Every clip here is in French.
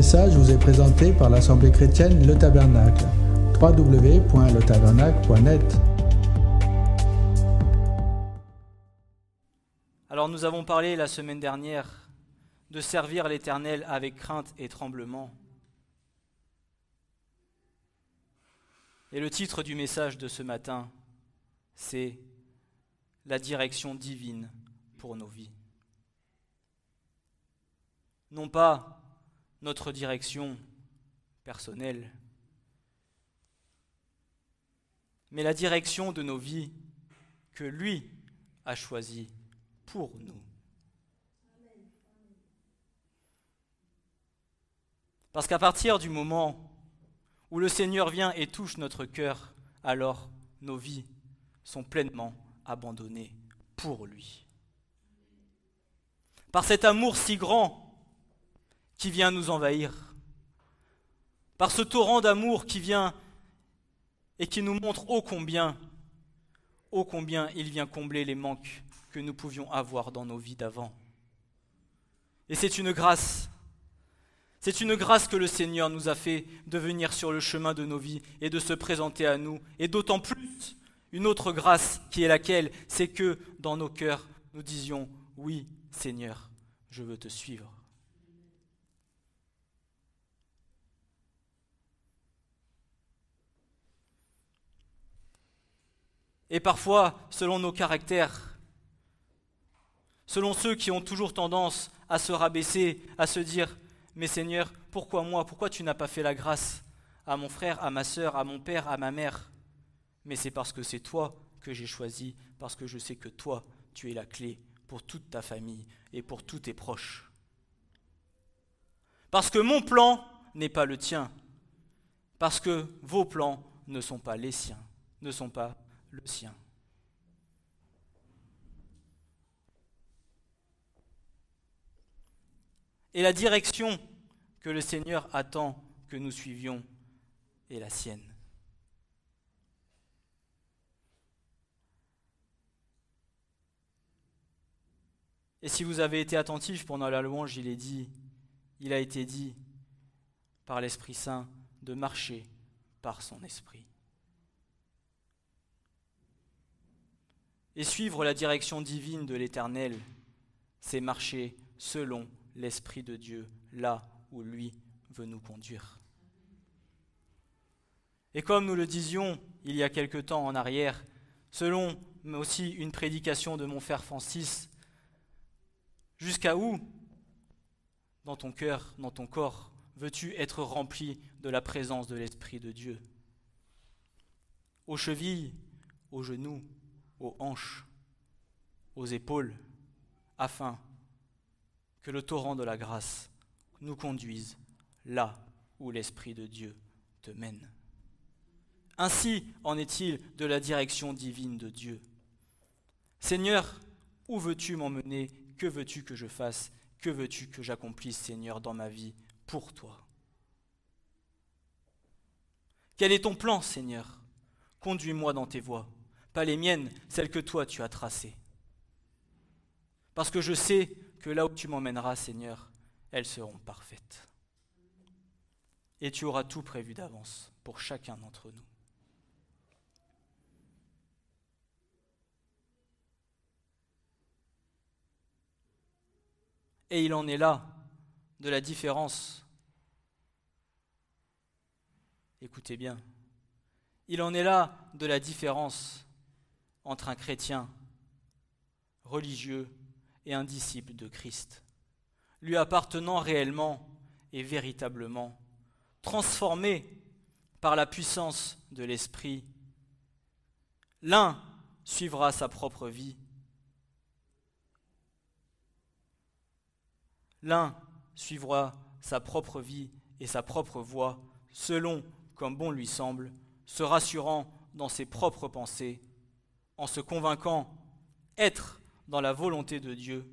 message vous est présenté par l'Assemblée chrétienne Le Tabernacle. www.letabernacle.net. Alors nous avons parlé la semaine dernière de servir l'Éternel avec crainte et tremblement. Et le titre du message de ce matin, c'est « La direction divine pour nos vies ». Non pas notre direction personnelle, mais la direction de nos vies que lui a choisie pour nous. Parce qu'à partir du moment où le Seigneur vient et touche notre cœur, alors nos vies sont pleinement abandonnées pour lui. Par cet amour si grand qui vient nous envahir, par ce torrent d'amour qui vient et qui nous montre ô combien il vient combler les manques que nous pouvions avoir dans nos vies d'avant. Et c'est une grâce que le Seigneur nous a fait de venir sur le chemin de nos vies et de se présenter à nous. Et d'autant plus, une autre grâce qui est laquelle, c'est que dans nos cœurs, nous disions « Oui, Seigneur, je veux te suivre ». Et parfois, selon nos caractères, selon ceux qui ont toujours tendance à se rabaisser, à se dire « Mais Seigneur, pourquoi moi? Pourquoi tu n'as pas fait la grâce à mon frère, à ma sœur, à mon père, à ma mère ?» Mais c'est parce que c'est toi que j'ai choisi, parce que je sais que toi, tu es la clé pour toute ta famille et pour tous tes proches. Parce que mon plan n'est pas le tien, parce que vos plans ne sont pas les siens, ne sont pas le sien. Et la direction que le Seigneur attend que nous suivions est la sienne. Et si vous avez été attentifs pendant la louange, il a été dit par l'Esprit Saint de marcher par son Esprit. Et suivre la direction divine de l'Éternel, c'est marcher selon l'Esprit de Dieu, là où lui veut nous conduire. Et comme nous le disions il y a quelque temps en arrière, selon aussi une prédication de mon frère Francis, jusqu'à où, dans ton cœur, dans ton corps, veux-tu être rempli de la présence de l'Esprit de Dieu? Aux chevilles, aux genoux, aux hanches, aux épaules, afin que le torrent de la grâce nous conduise là où l'Esprit de Dieu te mène. Ainsi en est-il de la direction divine de Dieu. Seigneur, où veux-tu m'emmener? Que veux-tu que je fasse? Que veux-tu que j'accomplisse, Seigneur, dans ma vie pour toi? Quel est ton plan, Seigneur? Conduis-moi dans tes voies, pas les miennes, celles que toi tu as tracées. Parce que je sais que là où tu m'emmèneras, Seigneur, elles seront parfaites. Et tu auras tout prévu d'avance pour chacun d'entre nous. Et il en est là de la différence. Écoutez bien. Il en est là de la différence entre un chrétien religieux et un disciple de Christ, lui appartenant réellement et véritablement, transformé par la puissance de l'Esprit. L'un suivra sa propre vie, l'un suivra sa propre vie et sa propre voie, selon comme bon lui semble, se rassurant dans ses propres pensées, en se convainquant être dans la volonté de Dieu,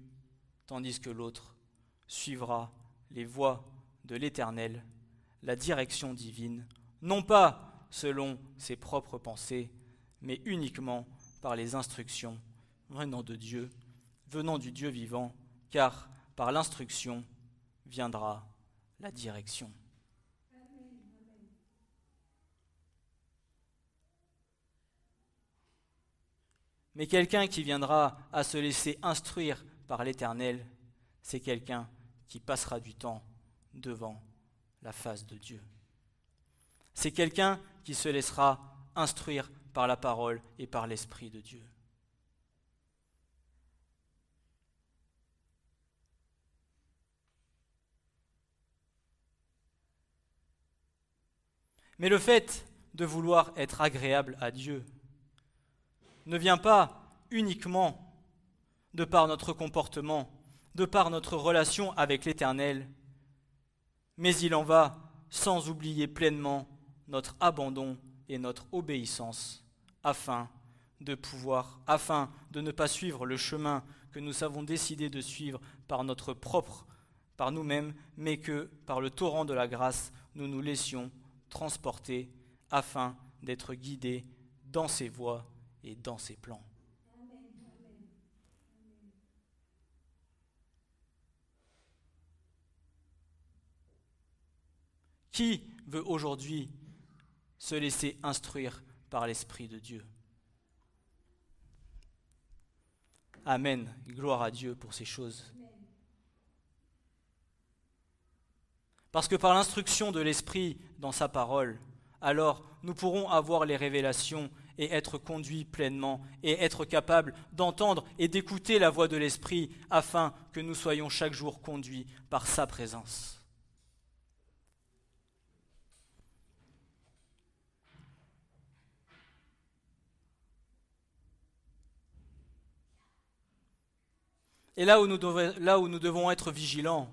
tandis que l'autre suivra les voies de l'Éternel, la direction divine, non pas selon ses propres pensées, mais uniquement par les instructions venant de Dieu, venant du Dieu vivant, car par l'instruction viendra la direction. Mais quelqu'un qui viendra à se laisser instruire par l'Éternel, c'est quelqu'un qui passera du temps devant la face de Dieu. C'est quelqu'un qui se laissera instruire par la parole et par l'Esprit de Dieu. Mais le fait de vouloir être agréable à Dieu ne vient pas uniquement de par notre comportement, de par notre relation avec l'Éternel, mais il en va sans oublier pleinement notre abandon et notre obéissance afin de ne pas suivre le chemin que nous avons décidé de suivre par nous-mêmes, mais que par le torrent de la grâce, nous nous laissions transporter afin d'être guidés dans ses voies et dans ses plans. Qui veut aujourd'hui se laisser instruire par l'Esprit de Dieu? Amen. Gloire à Dieu pour ces choses. Parce que par l'instruction de l'Esprit dans sa parole, alors nous pourrons avoir les révélations et être conduits pleinement et être capables d'entendre et d'écouter la voix de l'Esprit afin que nous soyons chaque jour conduits par sa présence. Et là où nous devons être vigilants,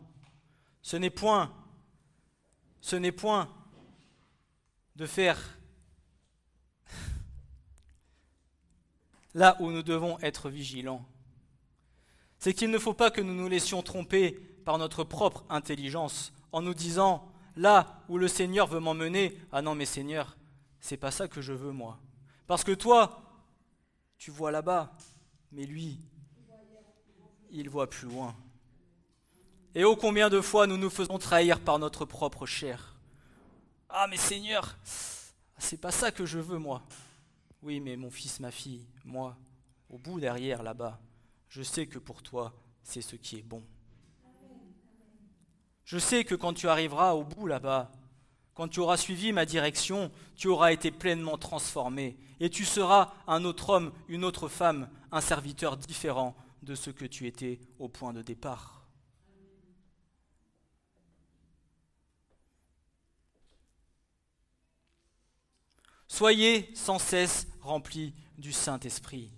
ce n'est point de faire. Là où nous devons être vigilants, c'est qu'il ne faut pas que nous nous laissions tromper par notre propre intelligence en nous disant, là où le Seigneur veut m'emmener, ah non mais Seigneur, c'est pas ça que je veux moi. Parce que toi, tu vois là-bas, mais lui, il voit plus loin. Et ô combien de fois nous nous faisons trahir par notre propre chair. Ah mais Seigneur, c'est pas ça que je veux moi. Oui mais mon fils, ma fille, moi, au bout derrière là-bas, je sais que pour toi, c'est ce qui est bon. Je sais que quand tu arriveras au bout là-bas, quand tu auras suivi ma direction, tu auras été pleinement transformé et tu seras un autre homme, une autre femme, un serviteur différent de ce que tu étais au point de départ. Soyez sans cesse remplis du Saint-Esprit.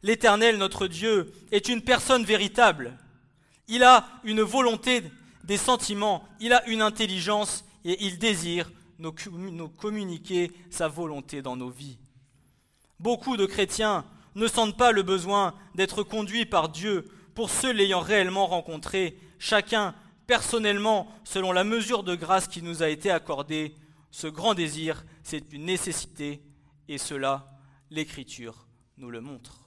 L'Éternel, notre Dieu, est une personne véritable. Il a une volonté, des sentiments, il a une intelligence et il désire nous communiquer sa volonté dans nos vies. Beaucoup de chrétiens ne sentent pas le besoin d'être conduits par Dieu pour ceux l'ayant réellement rencontré, chacun personnellement selon la mesure de grâce qui nous a été accordée. Ce grand désir, c'est une nécessité et cela, l'Écriture nous le montre.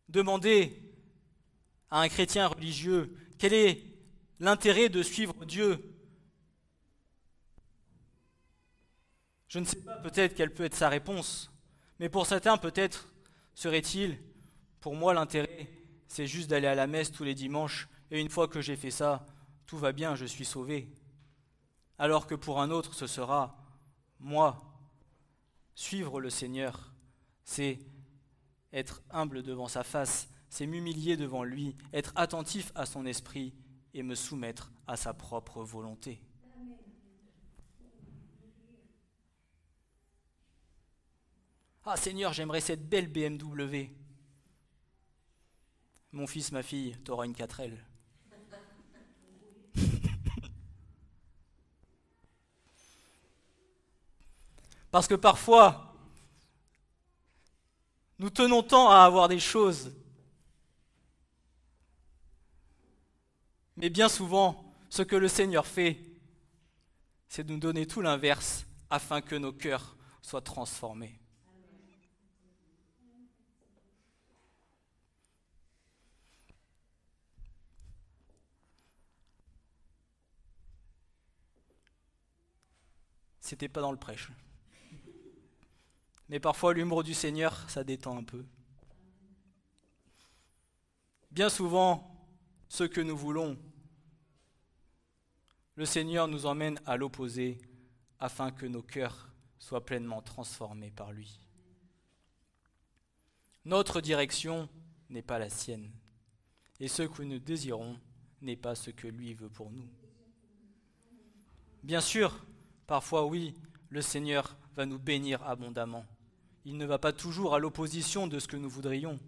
Demandez à un chrétien religieux quel est l'intérêt de suivre Dieu. Je ne sais pas peut-être quelle peut être sa réponse, mais pour certains peut-être serait-il, pour moi l'intérêt, c'est juste d'aller à la messe tous les dimanches et une fois que j'ai fait ça, tout va bien, je suis sauvé. Alors que pour un autre ce sera, moi, suivre le Seigneur, c'est être humble devant sa face, c'est m'humilier devant lui, être attentif à son esprit et me soumettre à sa propre volonté. Ah Seigneur, j'aimerais cette belle BMW. Mon fils, ma fille, t'auras une 4L. Parce que parfois, nous tenons tant à avoir des choses Mais bien souvent, ce que le Seigneur fait, c'est de nous donner tout l'inverse afin que nos cœurs soient transformés. C'était pas dans le prêche. Mais parfois, l'humour du Seigneur, ça détend un peu. Bien souvent, ce que nous voulons, le Seigneur nous emmène à l'opposé afin que nos cœurs soient pleinement transformés par lui. Notre direction n'est pas la sienne, et ce que nous désirons n'est pas ce que lui veut pour nous. Bien sûr, parfois oui, le Seigneur va nous bénir abondamment. Il ne va pas toujours à l'opposition de ce que nous voudrions.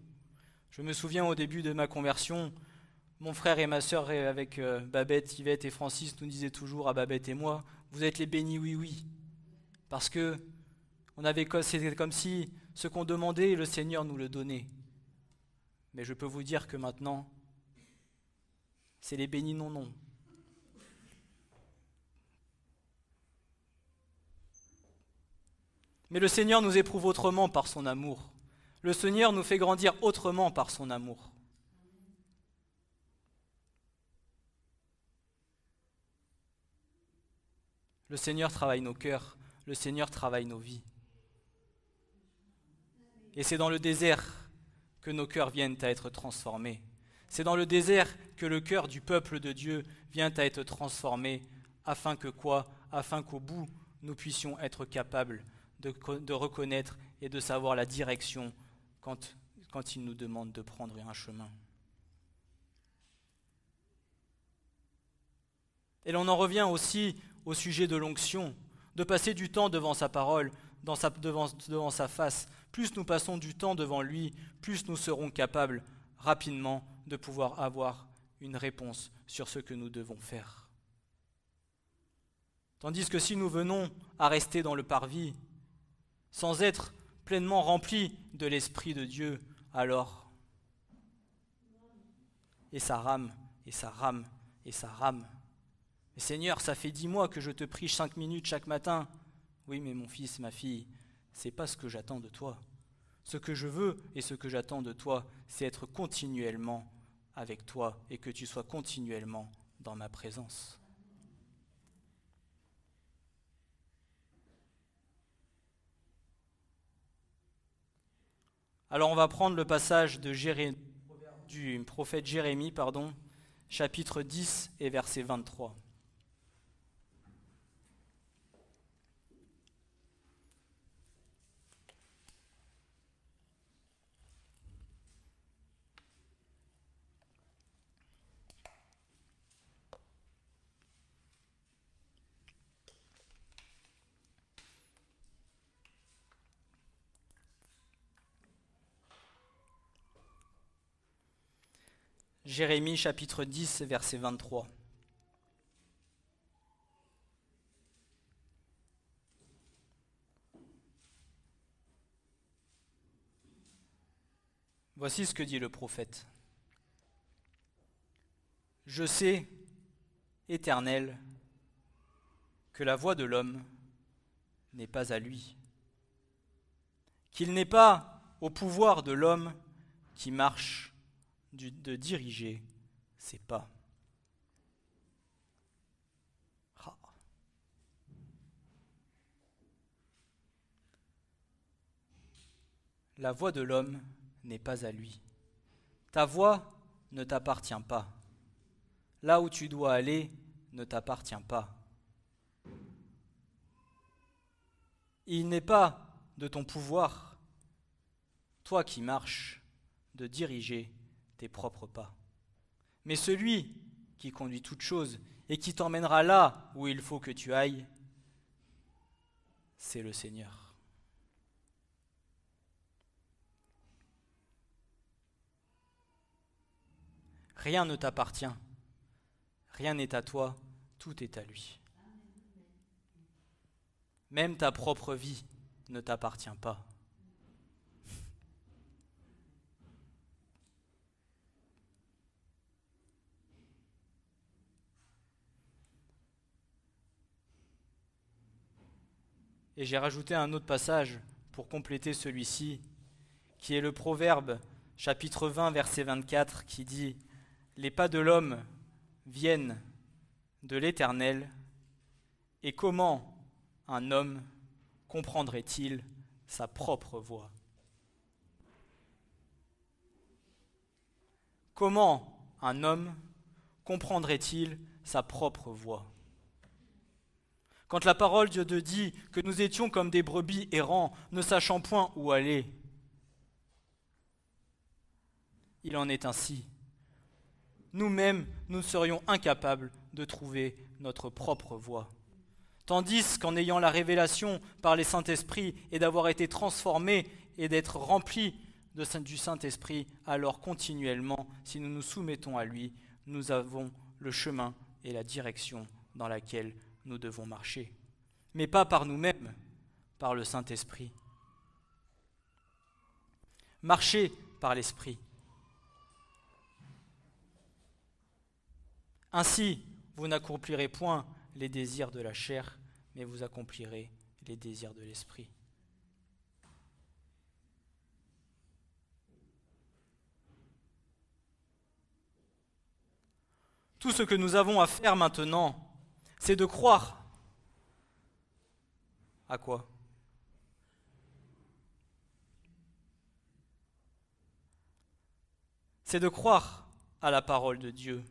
Je me souviens au début de ma conversion, mon frère et ma sœur avec Babette, Yvette et Francis nous disaient toujours à Babette et moi, vous êtes les bénis oui oui. Parce que c'était comme si ce qu'on demandait, le Seigneur nous le donnait. Mais je peux vous dire que maintenant, c'est les bénis non non. Mais le Seigneur nous éprouve autrement par son amour. Le Seigneur nous fait grandir autrement par son amour. Le Seigneur travaille nos cœurs, le Seigneur travaille nos vies. Et c'est dans le désert que nos cœurs viennent à être transformés. C'est dans le désert que le cœur du peuple de Dieu vient à être transformé, afin que quoi ? Afin qu'au bout, nous puissions être capables de reconnaître et de savoir la direction quand il nous demande de prendre un chemin. Et l'on en revient aussi au sujet de l'onction, de passer du temps devant sa parole, devant sa face. Plus nous passons du temps devant lui, plus nous serons capables rapidement de pouvoir avoir une réponse sur ce que nous devons faire. Tandis que si nous venons à rester dans le parvis, sans être pleinement remplis de l'Esprit de Dieu, alors, et ça rame, et ça rame, et ça rame. Mais Seigneur, ça fait 10 mois que je te prie 5 minutes chaque matin. Oui, mais mon fils, ma fille, c'est pas ce que j'attends de toi. Ce que je veux et ce que j'attends de toi, c'est être continuellement avec toi et que tu sois continuellement dans ma présence. Alors on va prendre le passage du prophète Jérémie, chapitre 10 et verset 23. Jérémie chapitre 10, verset 23. Voici ce que dit le prophète. Je sais, Éternel, que la voie de l'homme n'est pas à lui, qu'il n'est pas au pouvoir de l'homme qui marche de diriger ses pas. La voie de l'homme n'est pas à lui. Ta voie ne t'appartient pas. Là où tu dois aller ne t'appartient pas. Il n'est pas de ton pouvoir, toi qui marches, de diriger tes propres pas. Mais celui qui conduit toutes choses et qui t'emmènera là où il faut que tu ailles, c'est le Seigneur. Rien ne t'appartient, rien n'est à toi, tout est à lui. Même ta propre vie ne t'appartient pas. Et j'ai rajouté un autre passage pour compléter celui-ci, qui est le Proverbe, chapitre 20, verset 24, qui dit « Les pas de l'homme viennent de l'Éternel, et comment un homme comprendrait-il sa propre voix ?» Comment un homme comprendrait-il sa propre voix? Quand la parole de Dieu dit que nous étions comme des brebis errants, ne sachant point où aller, il en est ainsi. Nous-mêmes, nous serions incapables de trouver notre propre voie. Tandis qu'en ayant la révélation par les Saint-Esprit et d'avoir été transformés et d'être remplis du Saint-Esprit, alors continuellement, si nous nous soumettons à lui, nous avons le chemin et la direction dans laquelle nous devons marcher. Mais pas par nous-mêmes, par le Saint-Esprit. Marchez par l'Esprit. Ainsi, vous n'accomplirez point les désirs de la chair, mais vous accomplirez les désirs de l'Esprit. Tout ce que nous avons à faire maintenant, c'est de croire. À quoi? C'est de croire à la parole de Dieu.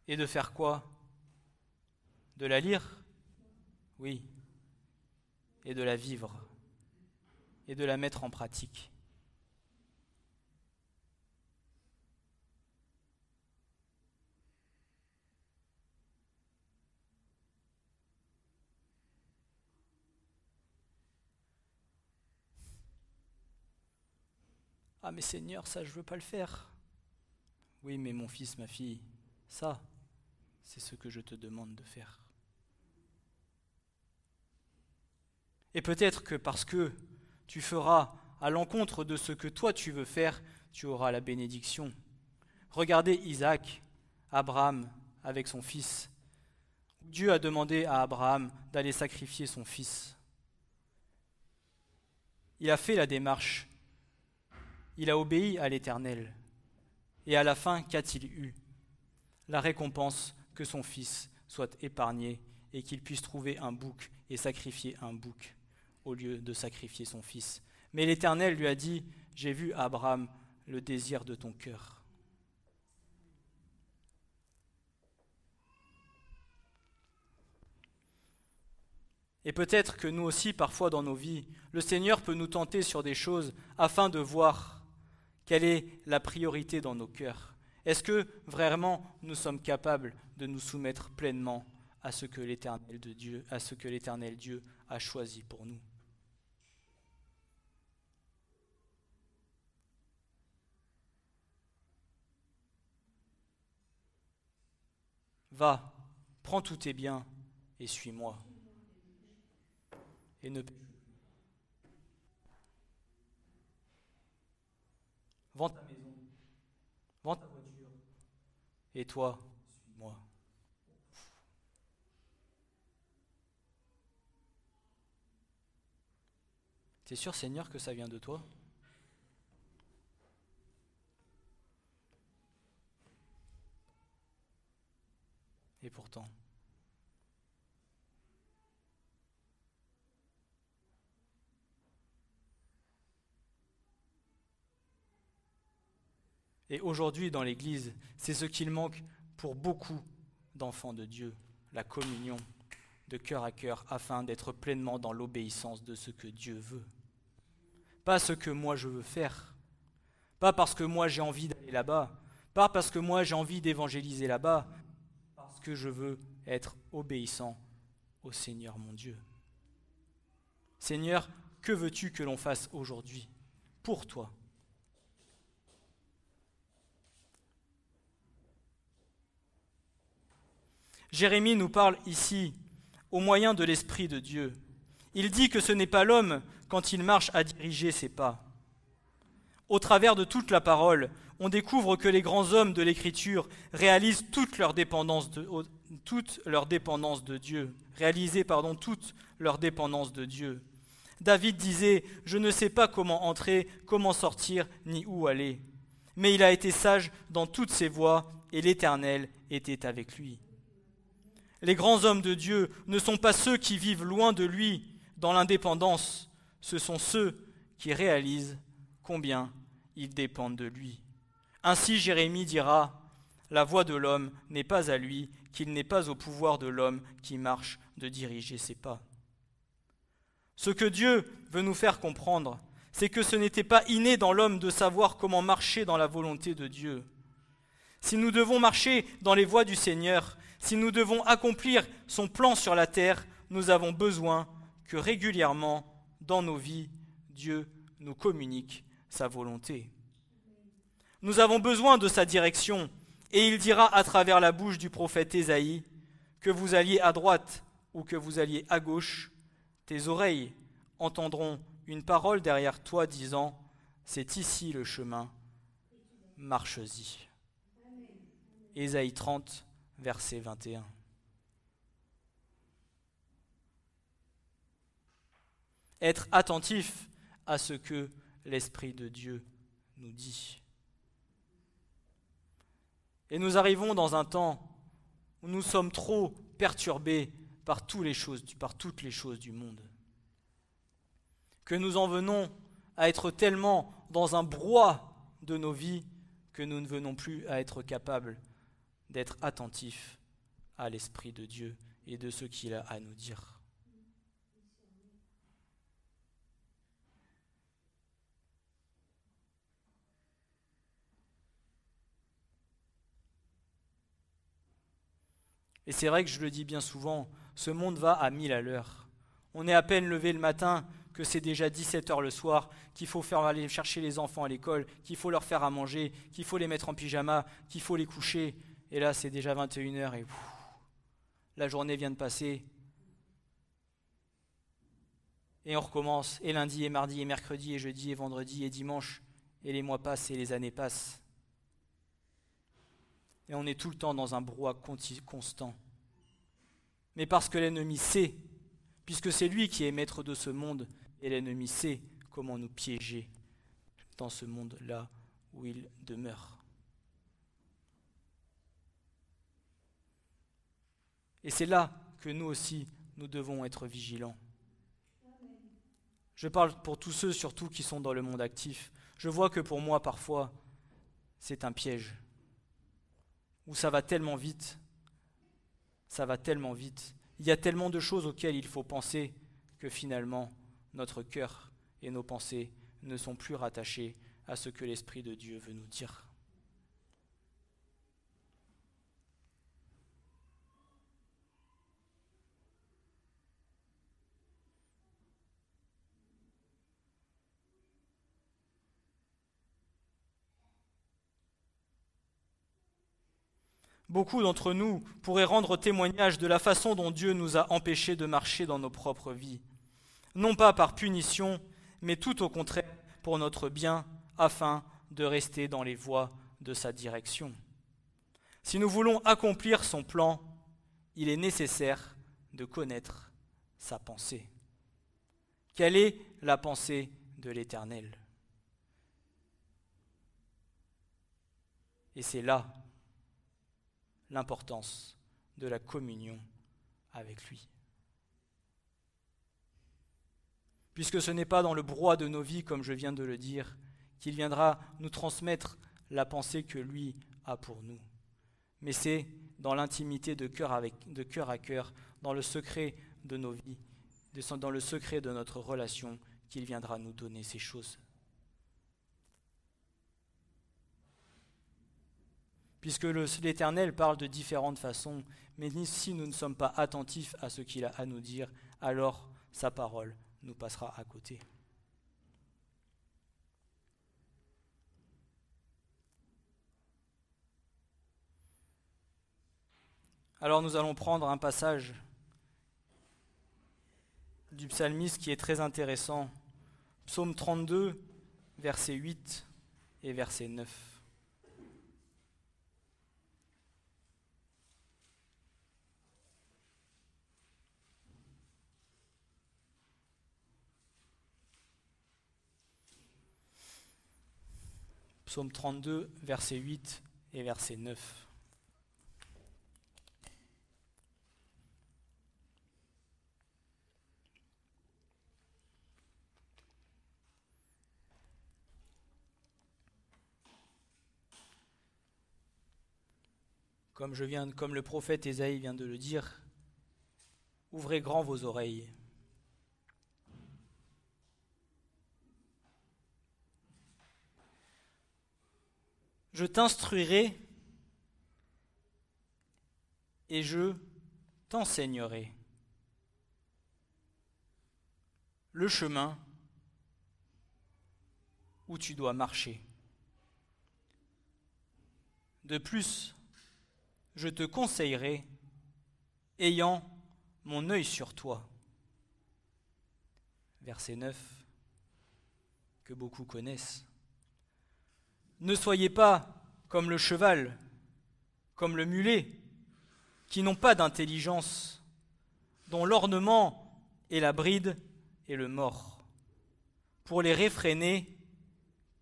Et de faire quoi? De la lire? Oui. Et de la vivre. Et de la mettre en pratique. Ah mais Seigneur, ça je veux pas le faire. Oui mais mon fils, ma fille, ça, c'est ce que je te demande de faire. Et peut-être que parce que tu feras à l'encontre de ce que toi tu veux faire, tu auras la bénédiction. Regardez Isaac, Abraham avec son fils. Dieu a demandé à Abraham d'aller sacrifier son fils. Il a fait la démarche. Il a obéi à l'Éternel. Et à la fin, qu'a-t-il eu? La récompense que son fils soit épargné et qu'il puisse trouver un bouc et sacrifier un bouc au lieu de sacrifier son fils. Mais l'Éternel lui a dit, « J'ai vu, Abraham, le désir de ton cœur. » Et peut-être que nous aussi, parfois dans nos vies, le Seigneur peut nous tenter sur des choses afin de voir quelle est la priorité dans nos cœurs. Est-ce que vraiment nous sommes capables de nous soumettre pleinement à ce que l'Éternel Dieu a choisi pour nous? Va, prends tous tes biens et suis-moi. Et ne vends ta maison, vends ta voiture, et toi, suis-moi. T'es sûr, Seigneur, que ça vient de toi? Et pourtant, et aujourd'hui, dans l'Église, c'est ce qu'il manque pour beaucoup d'enfants de Dieu, la communion de cœur à cœur, afin d'être pleinement dans l'obéissance de ce que Dieu veut. Pas ce que moi je veux faire, pas parce que moi j'ai envie d'aller là-bas, pas parce que moi j'ai envie d'évangéliser là-bas, parce que je veux être obéissant au Seigneur mon Dieu. Seigneur, que veux-tu que l'on fasse aujourd'hui pour toi? Jérémie nous parle ici au moyen de l'Esprit de Dieu. Il dit que ce n'est pas l'homme, quand il marche, à diriger ses pas. Au travers de toute la parole, on découvre que les grands hommes de l'Écriture réalisent toute leur dépendance de Dieu. David disait « Je ne sais pas comment entrer, comment sortir, ni où aller. » Mais il a été sage dans toutes ses voies, et l'Éternel était avec lui. Les grands hommes de Dieu ne sont pas ceux qui vivent loin de lui dans l'indépendance, ce sont ceux qui réalisent combien ils dépendent de lui. Ainsi Jérémie dira « La voie de l'homme n'est pas à lui, qu'il n'est pas au pouvoir de l'homme qui marche de diriger ses pas. » Ce que Dieu veut nous faire comprendre, c'est que ce n'était pas inné dans l'homme de savoir comment marcher dans la volonté de Dieu. Si nous devons marcher dans les voies du Seigneur, si nous devons accomplir son plan sur la terre, nous avons besoin que régulièrement, dans nos vies, Dieu nous communique sa volonté. Nous avons besoin de sa direction, et il dira à travers la bouche du prophète Ésaïe, que vous alliez à droite ou que vous alliez à gauche, tes oreilles entendront une parole derrière toi disant « C'est ici le chemin, marche-y ». Ésaïe 30, verset 21. Être attentif à ce que l'Esprit de Dieu nous dit. Et nous arrivons dans un temps où nous sommes trop perturbés par toutes les choses du monde. Que nous en venons à être tellement dans un brouhaha de nos vies que nous ne venons plus à être capables d'être attentifs à l'Esprit de Dieu et de ce qu'il a à nous dire. Et c'est vrai que je le dis bien souvent, ce monde va à 1000 à l'heure. On est à peine levé le matin que c'est déjà 17h le soir, qu'il faut faire aller chercher les enfants à l'école, qu'il faut leur faire à manger, qu'il faut les mettre en pyjama, qu'il faut les coucher. Et là, c'est déjà 21h et la journée vient de passer. Et on recommence, et lundi, et mardi, et mercredi, et jeudi, et vendredi, et dimanche. Et les mois passent, et les années passent. Et on est tout le temps dans un brouhaha constant. Mais parce que l'ennemi sait, puisque c'est lui qui est maître de ce monde, et l'ennemi sait comment nous piéger dans ce monde-là où il demeure. Et c'est là que nous aussi, nous devons être vigilants. Je parle pour tous ceux surtout qui sont dans le monde actif. Je vois que pour moi, parfois, c'est un piège. Où ça va tellement vite. Il y a tellement de choses auxquelles il faut penser que finalement, notre cœur et nos pensées ne sont plus rattachés à ce que l'Esprit de Dieu veut nous dire. Beaucoup d'entre nous pourraient rendre témoignage de la façon dont Dieu nous a empêchés de marcher dans nos propres vies. Non pas par punition, mais tout au contraire pour notre bien, afin de rester dans les voies de sa direction. Si nous voulons accomplir son plan, il est nécessaire de connaître sa pensée. Quelle est la pensée de l'Éternel ? Et c'est là l'importance de la communion avec lui. Puisque ce n'est pas dans le brouhaha de nos vies, comme je viens de le dire, qu'il viendra nous transmettre la pensée que lui a pour nous. Mais c'est dans l'intimité de cœur à cœur, dans le secret de nos vies, dans le secret de notre relation, qu'il viendra nous donner ces choses. Puisque l'Éternel parle de différentes façons, mais si nous ne sommes pas attentifs à ce qu'il a à nous dire, alors sa parole nous passera à côté. Alors nous allons prendre un passage du psalmiste qui est très intéressant. Psaume 32, verset 8. et verset 9. Psaume 32, verset 8 et verset 9. Comme le prophète Ésaïe vient de le dire, ouvrez grand vos oreilles. Je t'instruirai et je t'enseignerai le chemin où tu dois marcher. De plus, je te conseillerai, ayant mon œil sur toi. Verset 9, que beaucoup connaissent. Ne soyez pas comme le cheval, comme le mulet, qui n'ont pas d'intelligence, dont l'ornement est la bride et le mors, pour les réfréner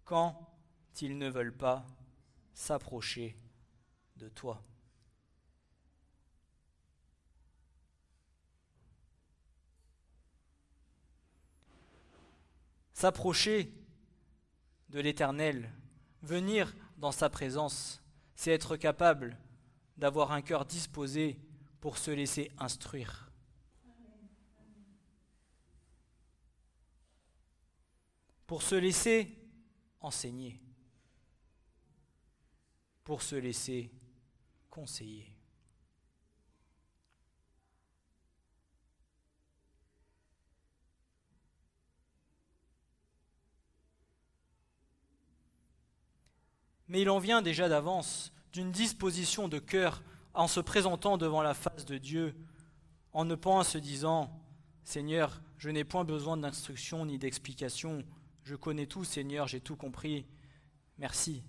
quand ils ne veulent pas s'approcher de toi. S'approcher de l'Éternel, venir dans sa présence, c'est être capable d'avoir un cœur disposé pour se laisser instruire. Pour se laisser enseigner. Pour se laisser conseiller. Mais il en vient déjà d'avance d'une disposition de cœur en se présentant devant la face de Dieu, en ne point se disant « Seigneur, je n'ai point besoin d'instruction ni d'explication, je connais tout, Seigneur, j'ai tout compris, merci. »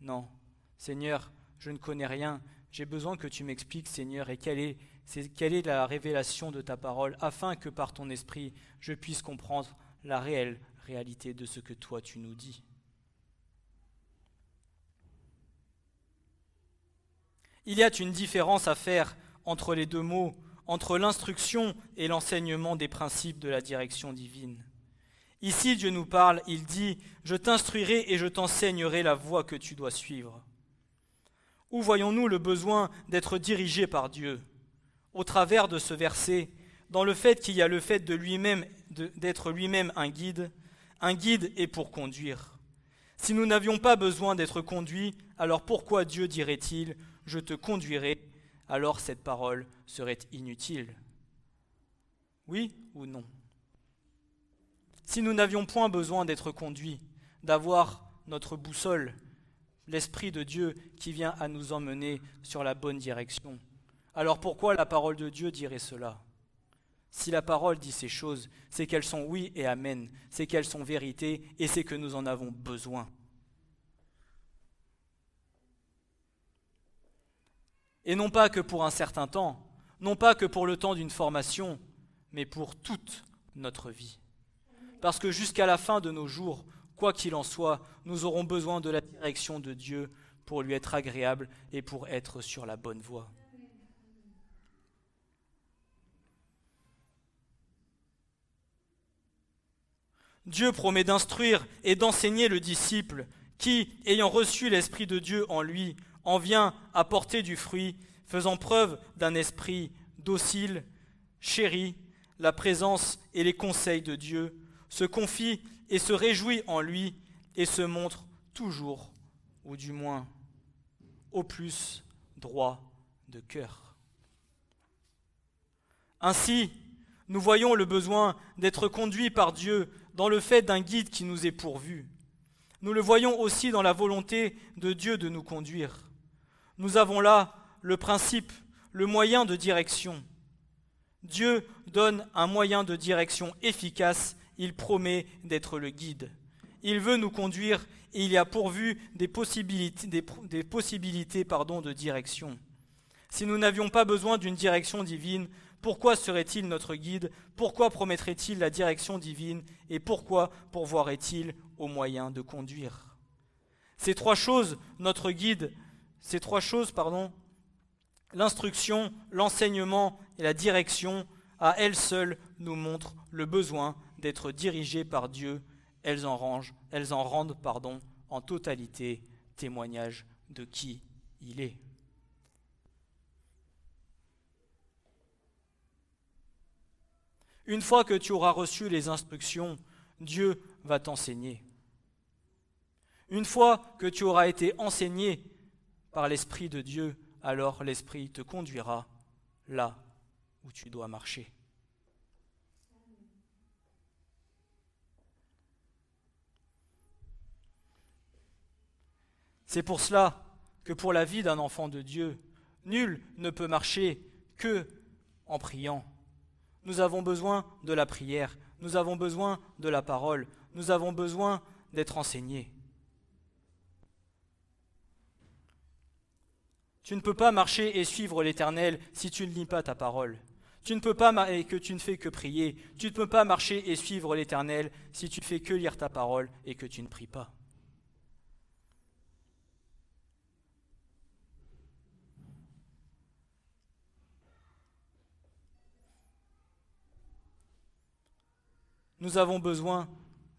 Non, Seigneur, je ne connais rien, j'ai besoin que tu m'expliques, Seigneur, et quelle est la révélation de ta parole, afin que par ton esprit, je puisse comprendre la réelle réalité de ce que toi tu nous dis. Il y a une différence à faire entre les deux mots, entre l'instruction et l'enseignement des principes de la direction divine. Ici, Dieu nous parle, il dit « Je t'instruirai et je t'enseignerai la voie que tu dois suivre ». Où voyons-nous le besoin d'être dirigé par Dieu? Au travers de ce verset, dans le fait qu'il y a le fait d'être lui-même un guide est pour conduire. Si nous n'avions pas besoin d'être conduits, alors pourquoi Dieu dirait-il « Je te conduirai », alors cette parole serait inutile. Oui ou non? Si nous n'avions point besoin d'être conduits, d'avoir notre boussole, l'Esprit de Dieu qui vient à nous emmener sur la bonne direction, alors pourquoi la parole de Dieu dirait cela? Si la parole dit ces choses, c'est qu'elles sont oui et amen, c'est qu'elles sont vérité et c'est que nous en avons besoin. Et non pas que pour un certain temps, non pas que pour le temps d'une formation, mais pour toute notre vie. Parce que jusqu'à la fin de nos jours, quoi qu'il en soit, nous aurons besoin de la direction de Dieu pour lui être agréable et pour être sur la bonne voie. Dieu promet d'instruire et d'enseigner le disciple qui, ayant reçu l'Esprit de Dieu en lui, en vient à porter du fruit, faisant preuve d'un esprit docile, chérit la présence et les conseils de Dieu, se confie et se réjouit en lui et se montre toujours, ou du moins au plus, droit de cœur. Ainsi, nous voyons le besoin d'être conduits par Dieu dans le fait d'un guide qui nous est pourvu. Nous le voyons aussi dans la volonté de Dieu de nous conduire. Nous avons là le principe, le moyen de direction. Dieu donne un moyen de direction efficace, il promet d'être le guide. il veut nous conduire et il y a pourvu des possibilités, de direction. Si nous n'avions pas besoin d'une direction divine, pourquoi serait-il notre guide? Pourquoi promettrait-il la direction divine? Et pourquoi pourvoirait-il aux moyens de conduire? Ces trois choses, l'instruction, l'enseignement et la direction, à elles seules nous montrent le besoin d'être dirigés par Dieu. Elles en rendent en totalité témoignage de qui il est. Une fois que tu auras reçu les instructions, Dieu va t'enseigner. Une fois que tu auras été enseigné par l'Esprit de Dieu, alors l'Esprit te conduira là où tu dois marcher. C'est pour cela que pour la vie d'un enfant de Dieu, nul ne peut marcher que en priant. Nous avons besoin de la prière, nous avons besoin de la parole, nous avons besoin d'être enseignés. Tu ne peux pas marcher et suivre l'Éternel si tu ne lis pas ta parole. Tu ne peux pas et que tu ne fais que prier. Tu ne peux pas marcher et suivre l'Éternel si tu ne fais que lire ta parole et que tu ne pries pas. Nous avons besoin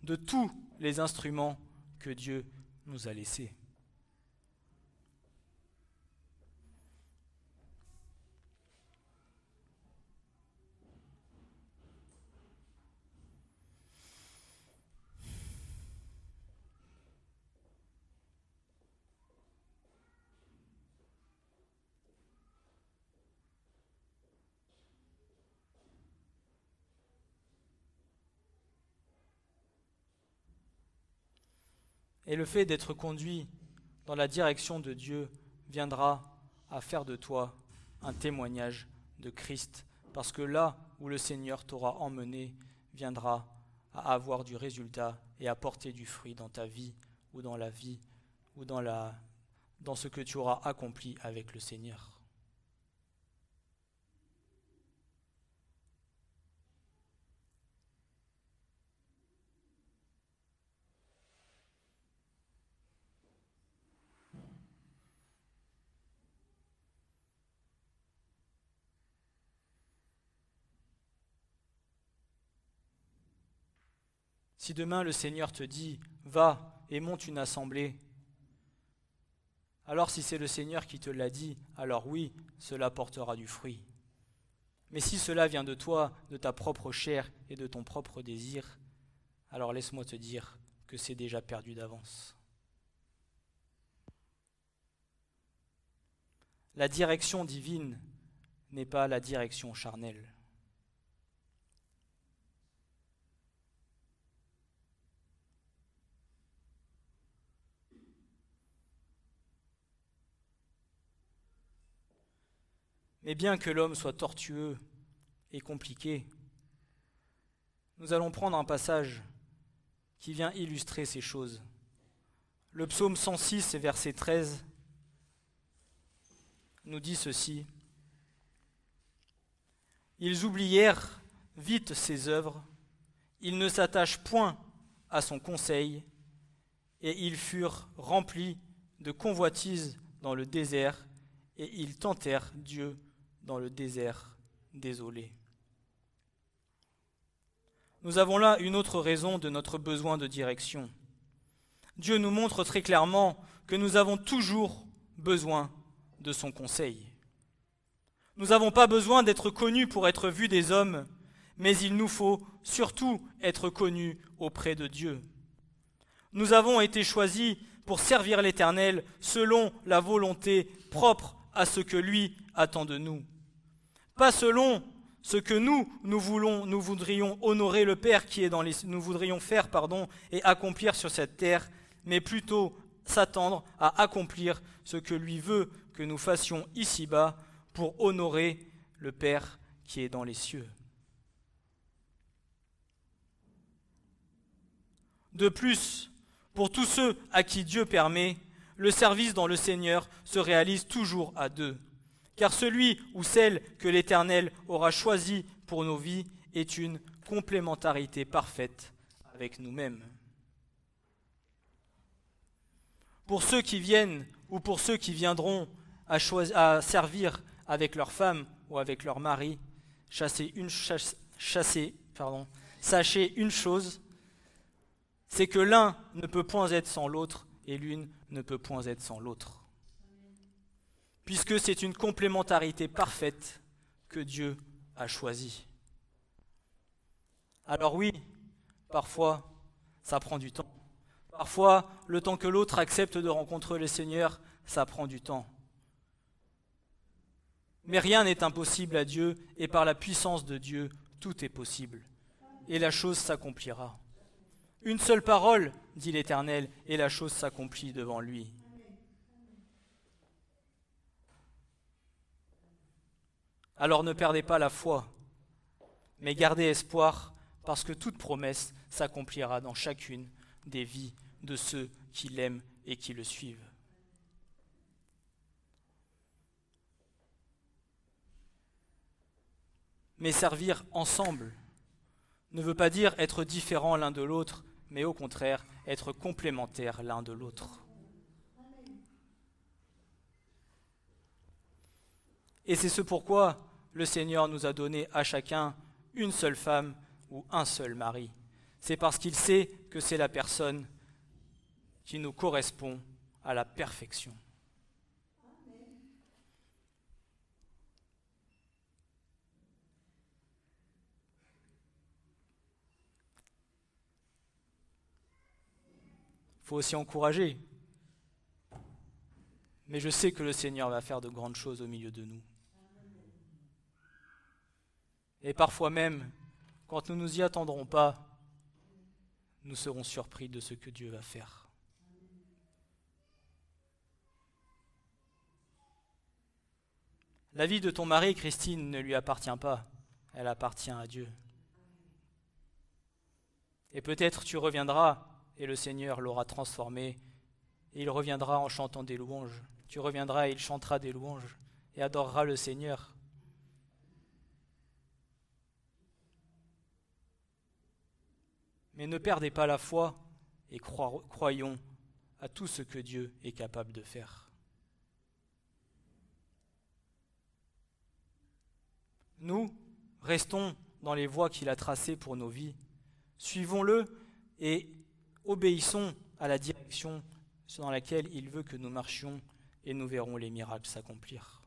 de tous les instruments que Dieu nous a laissés. Et le fait d'être conduit dans la direction de Dieu viendra à faire de toi un témoignage de Christ, parce que là où le Seigneur t'aura emmené viendra à avoir du résultat et à porter du fruit dans ta vie ou dans la vie ou dans ce que tu auras accompli avec le Seigneur. Si demain le Seigneur te dit « Va et monte une assemblée », alors si c'est le Seigneur qui te l'a dit, alors oui, cela portera du fruit. Mais si cela vient de toi, de ta propre chair et de ton propre désir, alors laisse-moi te dire que c'est déjà perdu d'avance. La direction divine n'est pas la direction charnelle. Mais bien que l'homme soit tortueux et compliqué, nous allons prendre un passage qui vient illustrer ces choses. Le psaume 106, verset 13, nous dit ceci. « Ils oublièrent vite ses œuvres, ils ne s'attachent point à son conseil, et ils furent remplis de convoitises dans le désert, et ils tentèrent Dieu dans le désert désolé. » Nous avons là une autre raison de notre besoin de direction. Dieu nous montre très clairement que nous avons toujours besoin de son conseil. Nous n'avons pas besoin d'être connus pour être vus des hommes, mais il nous faut surtout être connus auprès de Dieu. Nous avons été choisis pour servir l'Éternel selon la volonté propre à ce que lui attend de nous. Pas selon ce que nous voudrions honorer le Père qui est dans les, nous voudrions faire, et accomplir sur cette terre, mais plutôt s'attendre à accomplir ce que lui veut que nous fassions ici-bas pour honorer le Père qui est dans les cieux. De plus, Pour tous ceux à qui Dieu permet, le service dans le Seigneur se réalise toujours à deux. Car celui ou celle que l'Éternel aura choisi pour nos vies est une complémentarité parfaite avec nous-mêmes. Pour ceux qui viennent ou pour ceux qui viendront à servir avec leur femme ou avec leur mari, sachez une chose, c'est que l'un ne peut point être sans l'autre et l'une ne peut point être sans l'autre. Puisque c'est une complémentarité parfaite que Dieu a choisie. Alors oui, parfois, ça prend du temps. Parfois, le temps que l'autre accepte de rencontrer le Seigneur, ça prend du temps. Mais rien n'est impossible à Dieu, et par la puissance de Dieu, tout est possible. Et la chose s'accomplira. Une seule parole, dit l'Éternel, et la chose s'accomplit devant lui. Alors ne perdez pas la foi, mais gardez espoir, parce que toute promesse s'accomplira dans chacune des vies de ceux qui l'aiment et qui le suivent. Mais servir ensemble ne veut pas dire être différents l'un de l'autre, mais au contraire, être complémentaires l'un de l'autre. Et c'est ce pourquoi le Seigneur nous a donné à chacun une seule femme ou un seul mari. C'est parce qu'il sait que c'est la personne qui nous correspond à la perfection. Il faut aussi encourager. Mais je sais que le Seigneur va faire de grandes choses au milieu de nous. Et parfois même, quand nous ne nous y attendrons pas, nous serons surpris de ce que Dieu va faire. La vie de ton mari, Christine, ne lui appartient pas, elle appartient à Dieu. Et peut-être tu reviendras et le Seigneur l'aura transformé, et il reviendra en chantant des louanges. Tu reviendras et il chantera des louanges et adorera le Seigneur. Mais ne perdez pas la foi et croyons à tout ce que Dieu est capable de faire. Nous, restons dans les voies qu'il a tracées pour nos vies. Suivons-le et obéissons à la direction dans laquelle il veut que nous marchions et nous verrons les miracles s'accomplir.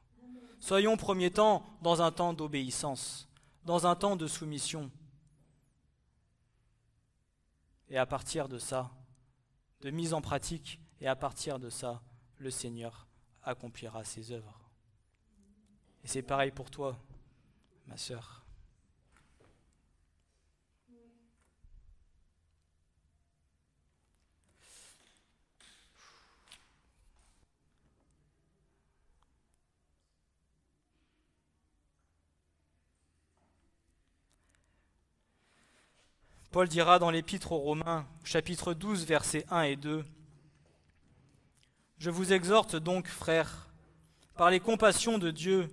Soyons premier temps dans un temps d'obéissance, dans un temps de soumission. Et à partir de ça, de mise en pratique, et à partir de ça, le Seigneur accomplira ses œuvres. Et c'est pareil pour toi, ma sœur. Paul dira dans l'Épître aux Romains, chapitre 12, versets 1 et 2, « Je vous exhorte donc, frères, par les compassions de Dieu,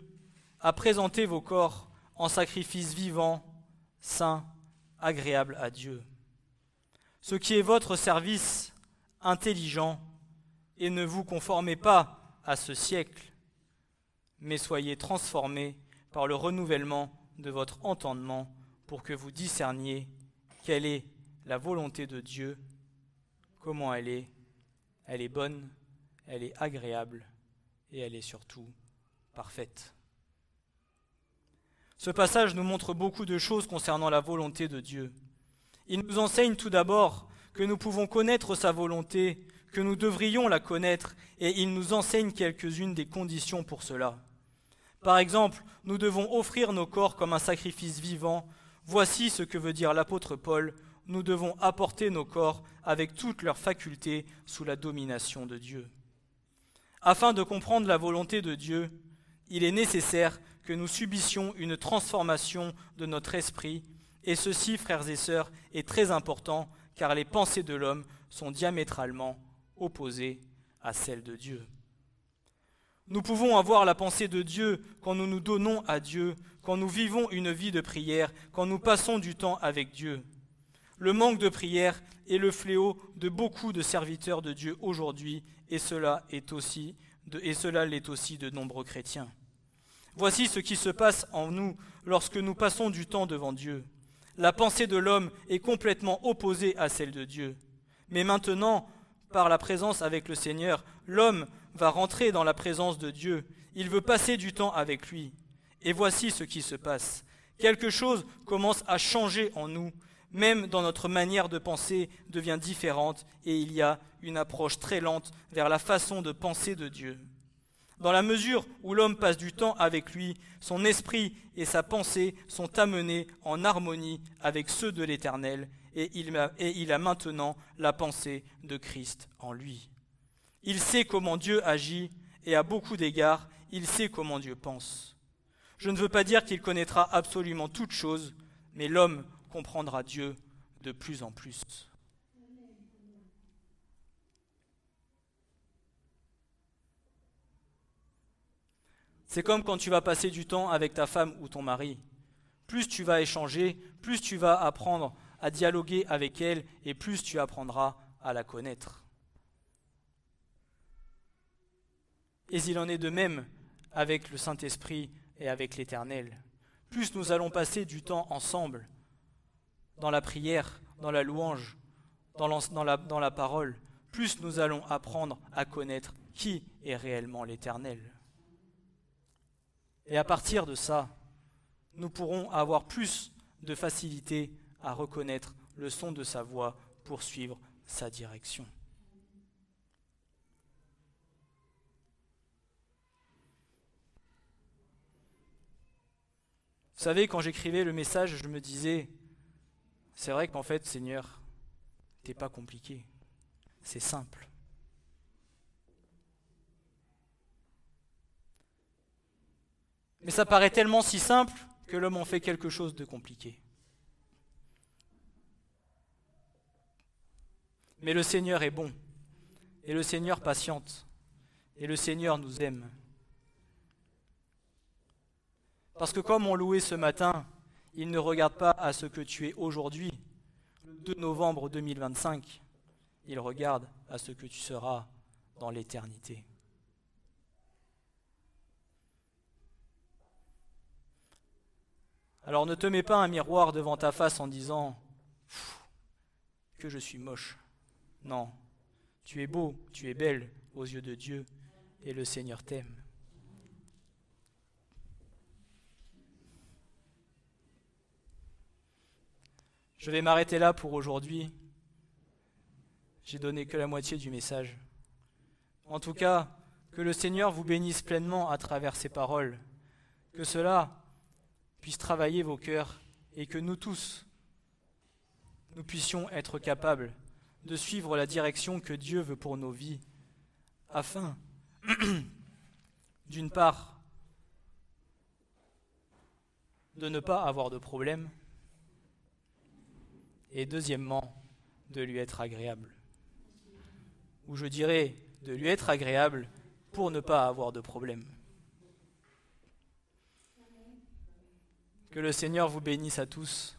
à présenter vos corps en sacrifice vivant, saint, agréable à Dieu. Ce qui est votre service intelligent, et ne vous conformez pas à ce siècle, mais soyez transformés par le renouvellement de votre entendement pour que vous discerniez quelle est la volonté de Dieu, comment elle est bonne, elle est agréable et elle est surtout parfaite. » Ce passage nous montre beaucoup de choses concernant la volonté de Dieu. Il nous enseigne tout d'abord que nous pouvons connaître sa volonté, que nous devrions la connaître, et il nous enseigne quelques-unes des conditions pour cela. Par exemple, nous devons offrir nos corps comme un sacrifice vivant. Voici ce que veut dire l'apôtre Paul. Nous devons apporter nos corps avec toutes leurs facultés sous la domination de Dieu. Afin de comprendre la volonté de Dieu, il est nécessaire que nous subissions une transformation de notre esprit, et ceci, frères et sœurs, est très important, car les pensées de l'homme sont diamétralement opposées à celles de Dieu. Nous pouvons avoir la pensée de Dieu quand nous nous donnons à Dieu, quand nous vivons une vie de prière, quand nous passons du temps avec Dieu. Le manque de prière est le fléau de beaucoup de serviteurs de Dieu aujourd'hui, et cela l'est aussi de nombreux chrétiens. Voici ce qui se passe en nous lorsque nous passons du temps devant Dieu. La pensée de l'homme est complètement opposée à celle de Dieu. Mais maintenant, par la présence avec le Seigneur, l'homme va rentrer dans la présence de Dieu. Il veut passer du temps avec lui. Et voici ce qui se passe. Quelque chose commence à changer en nous. Même dans notre manière de penser devient différente et il y a une approche très lente vers la façon de penser de Dieu. Dans la mesure où l'homme passe du temps avec lui, son esprit et sa pensée sont amenés en harmonie avec ceux de l'Éternel et il a maintenant la pensée de Christ en lui. Il sait comment Dieu agit et à beaucoup d'égards, il sait comment Dieu pense. Je ne veux pas dire qu'il connaîtra absolument toutes choses, mais l'homme comprendra Dieu de plus en plus. C'est comme quand tu vas passer du temps avec ta femme ou ton mari. Plus tu vas échanger, plus tu vas apprendre à dialoguer avec elle et plus tu apprendras à la connaître. Et il en est de même avec le Saint-Esprit et avec l'Éternel. Plus nous allons passer du temps ensemble, dans la prière, dans la louange, dans la parole, plus nous allons apprendre à connaître qui est réellement l'Éternel. Et à partir de ça, nous pourrons avoir plus de facilité à reconnaître le son de sa voix pour suivre sa direction. Vous savez, quand j'écrivais le message, je me disais, c'est vrai qu'en fait, Seigneur, t'es pas compliqué, c'est simple. Mais ça paraît tellement si simple que l'homme en fait quelque chose de compliqué. Mais le Seigneur est bon, et le Seigneur patiente, et le Seigneur nous aime. Parce que comme on louait ce matin, il ne regarde pas à ce que tu es aujourd'hui, le 2 novembre 2025, il regarde à ce que tu seras dans l'éternité. Alors ne te mets pas un miroir devant ta face en disant « que je suis moche ». Non, tu es beau, tu es belle aux yeux de Dieu et le Seigneur t'aime. Je vais m'arrêter là pour aujourd'hui. J'ai donné que la moitié du message. En tout cas, que le Seigneur vous bénisse pleinement à travers ces paroles. Que cela puisse travailler vos cœurs et que nous tous, nous puissions être capables de suivre la direction que Dieu veut pour nos vies, afin, d'une part, de ne pas avoir de problème, et deuxièmement, de lui être agréable. Ou je dirais, de lui être agréable pour ne pas avoir de problème. Que le Seigneur vous bénisse à tous.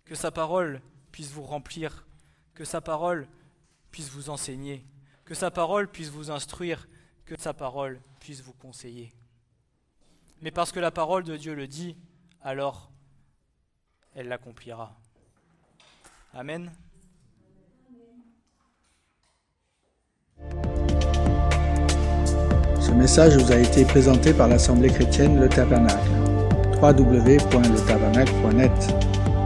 Que sa parole puisse vous remplir, que sa parole puisse vous enseigner, que sa parole puisse vous instruire, que sa parole puisse vous conseiller. Mais parce que la parole de Dieu le dit, alors elle l'accomplira. Amen. Ce message vous a été présenté par l'Assemblée chrétienne Le Tabernacle. www.letabernacle.net